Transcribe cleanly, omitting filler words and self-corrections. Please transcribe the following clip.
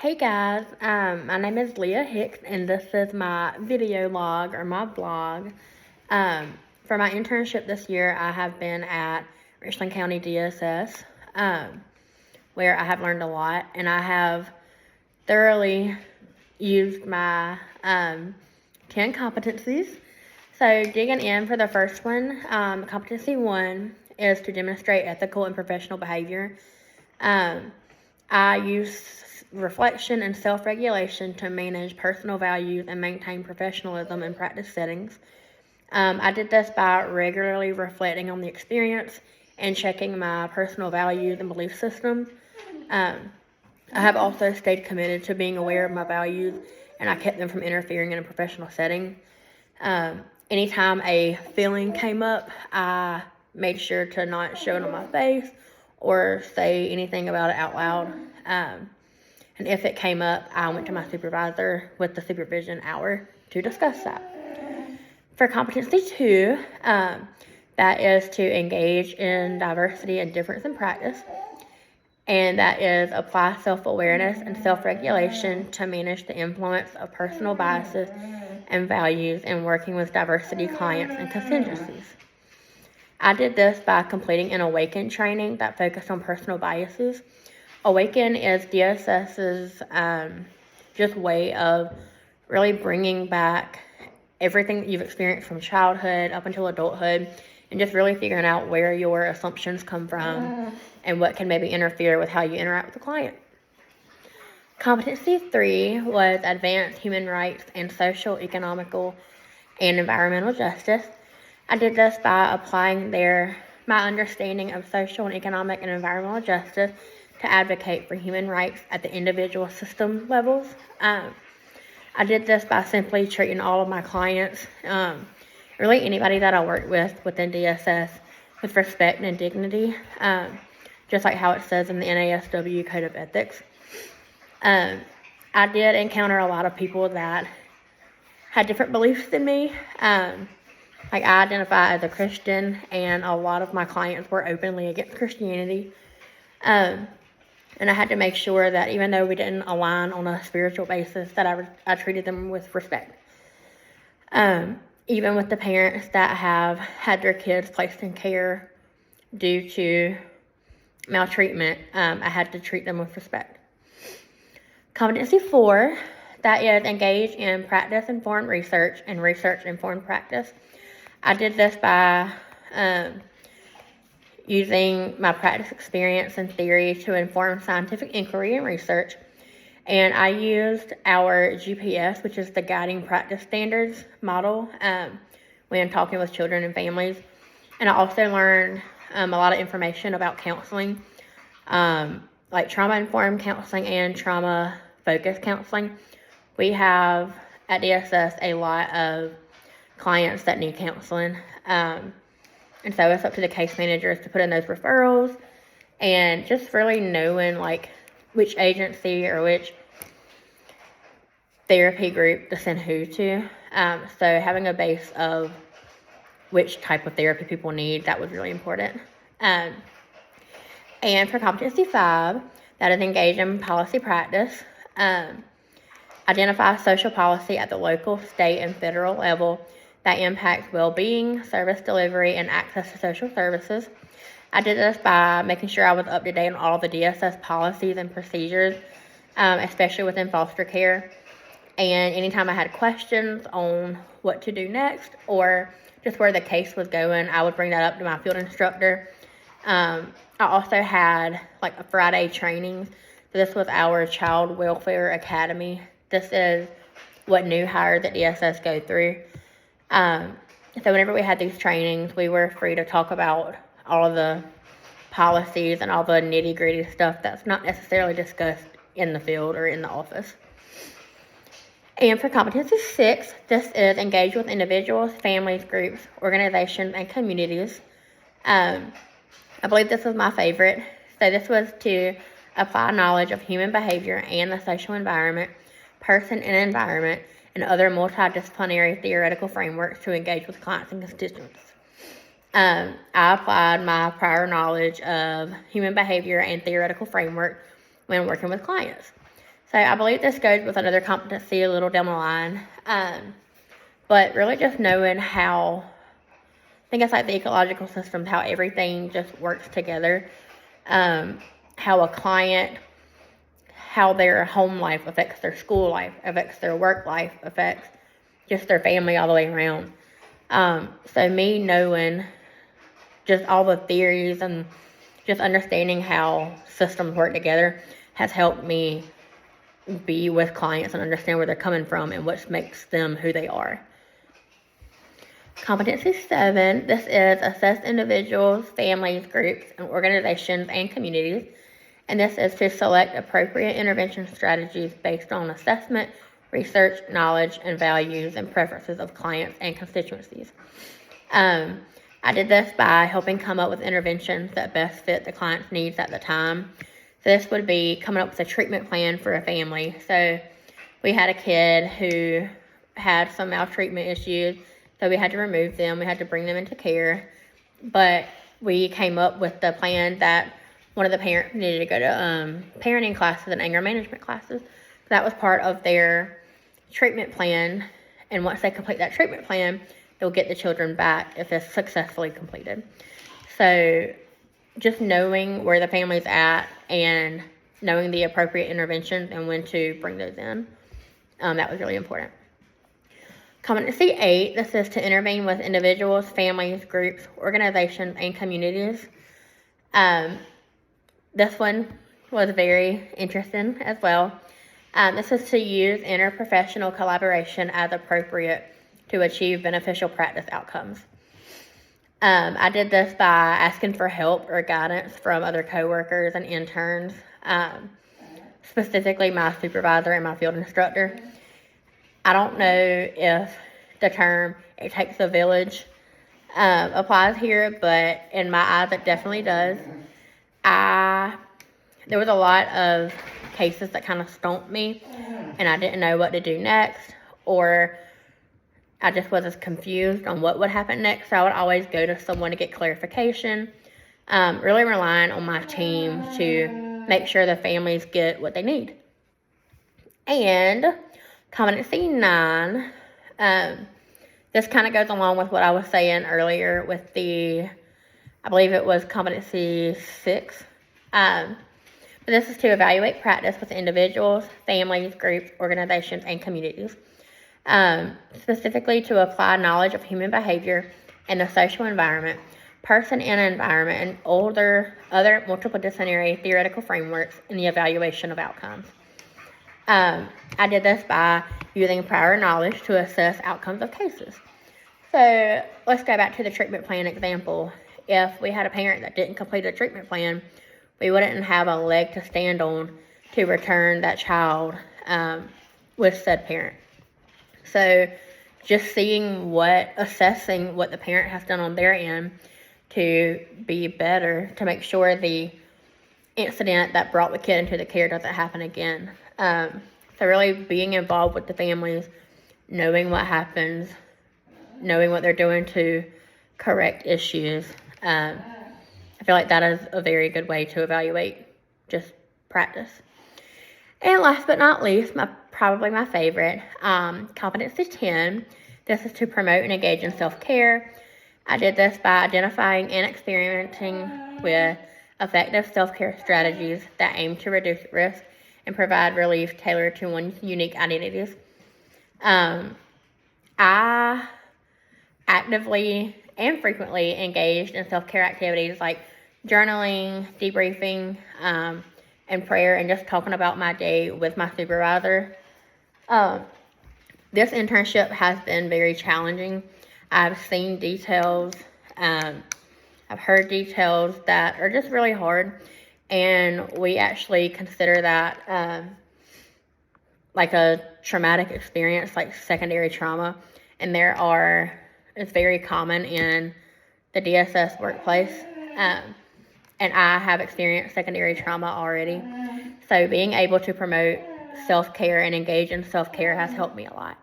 Hey guys, my name is Leah Hicks, and this is my video log or my blog. For my internship this year, I have been at Richland County DSS, where I have learned a lot, and I have thoroughly used my 10 competencies. So digging in for the first one, competency 1 is to demonstrate ethical and professional behavior. I use reflection and self-regulation to manage personal values and maintain professionalism in practice settings. I did this by regularly reflecting on the experience and checking my personal values and belief systems. I have also stayed committed to being aware of my values, and I kept them from interfering in a professional setting. Anytime a feeling came up, I made sure to not show it on my face or say anything about it out loud. And if it came up, I went to my supervisor with the supervision hour to discuss that. For competency 2, that is to engage in diversity and difference in practice. And that is apply self-awareness and self-regulation to manage the influence of personal biases and values in working with diversity clients and contingencies. I did this by completing an Awaken training that focused on personal biases. Awaken is DSS's just way of really bringing back everything that you've experienced from childhood up until adulthood and just really figuring out where your assumptions come from and what can maybe interfere with how you interact with the client. Competency 3 was advanced human rights and social, economical, and environmental justice. I did this by applying my understanding of social and economic and environmental justice to advocate for human rights at the individual system levels. I did this by simply treating all of my clients, really anybody that I worked with within DSS, with respect and dignity, just like how it says in the NASW Code of Ethics. I did encounter a lot of people that had different beliefs than me. Like I identify as a Christian, and a lot of my clients were openly against Christianity. And I had to make sure that even though we didn't align on a spiritual basis, that I treated them with respect. Even with the parents that have had their kids placed in care due to maltreatment, I had to treat them with respect. Competency 4, that is engage in practice-informed research and research-informed practice. I did this by using my practice experience and theory to inform scientific inquiry and research. And I used our GPS, which is the Guiding Practice Standards model, when talking with children and families. And I also learned a lot of information about counseling, like trauma-informed counseling and trauma-focused counseling. We have at DSS a lot of clients that need counseling. And so it's up to the case managers to put in those referrals and just really knowing like which agency or which therapy group to send who to. So having a base of which type of therapy people need, that was really important. And for competency 5, that is engage in policy practice. Identify social policy at the local, state, and federal level that impacts well-being, service delivery, and access to social services. I did this by making sure I was up to date on all the DSS policies and procedures, especially within foster care. And anytime I had questions on what to do next or just where the case was going, I would bring that up to my field instructor. I also had like a Friday training. So this was our Child Welfare Academy. This is what new hires at DSS go through. So whenever we had these trainings, we were free to talk about all of the policies and all the nitty-gritty stuff that's not necessarily discussed in the field or in the office. And for competency 6, this is engage with individuals, families, groups, organizations, and communities. I believe this was my favorite. So this was to apply knowledge of human behavior and the social environment, person and environment, and other multidisciplinary theoretical frameworks to engage with clients and constituents. I applied my prior knowledge of human behavior and theoretical framework when working with clients. So I believe this goes with another competency a little down the line. But really just knowing how, I think it's like the ecological systems, how everything just works together. How a client, how their home life affects their school life, affects their work life, affects just their family all the way around. So me knowing just all the theories and just understanding how systems work together has helped me be with clients and understand where they're coming from and what makes them who they are. Competency 7, this is assess individuals, families, groups, and organizations and communities. And this is to select appropriate intervention strategies based on assessment, research, knowledge, and values and preferences of clients and constituencies. I did this by helping come up with interventions that best fit the client's needs at the time. So this would be coming up with a treatment plan for a family. So we had a kid who had some maltreatment issues, so we had to remove them. We had to bring them into care. But we came up with the plan that one of the parents needed to go to parenting classes and anger management classes. So that was part of their treatment plan. And once they complete that treatment plan, they'll get the children back if it's successfully completed. So just knowing where the family's at and knowing the appropriate interventions and when to bring those in, that was really important. Competency 8, this is to intervene with individuals, families, groups, organizations, and communities. This one was very interesting as well. This is to use interprofessional collaboration as appropriate to achieve beneficial practice outcomes. I did this by asking for help or guidance from other coworkers and interns, specifically my supervisor and my field instructor. I don't know if the term "it takes a village" applies here, but in my eyes it definitely does. There was a lot of cases that kind of stumped me, and I didn't know what to do next, or I just was as confused on what would happen next. So I would always go to someone to get clarification, really relying on my team to make sure the families get what they need. And competency 9, this kind of goes along with what I was saying earlier with I believe it was competency 6. But this is to evaluate practice with individuals, families, groups, organizations, and communities. Specifically to apply knowledge of human behavior and the social environment, person and environment, and other multidisciplinary theoretical frameworks in the evaluation of outcomes. I did this by using prior knowledge to assess outcomes of cases. So let's go back to the treatment plan example. If we had a parent that didn't complete a treatment plan, we wouldn't have a leg to stand on to return that child with said parent. So just assessing what the parent has done on their end to be better, to make sure the incident that brought the kid into the care doesn't happen again. So really being involved with the families, knowing what happens, knowing what they're doing to correct issues. I feel like that is a very good way to evaluate just practice. And last but not least, probably my favorite, competency 10. This is to promote and engage in self-care. I did this by identifying and experimenting with effective self-care strategies that aim to reduce risk and provide relief tailored to one's unique identities. I actively and frequently engaged in self-care activities like journaling, debriefing, and prayer, and just talking about my day with my supervisor. This internship has been very challenging. I've seen details, I've heard details that are just really hard, and we actually consider that like a traumatic experience, like secondary trauma, and it's very common in the DSS workplace, and I have experienced secondary trauma already, so being able to promote self-care and engage in self-care has helped me a lot.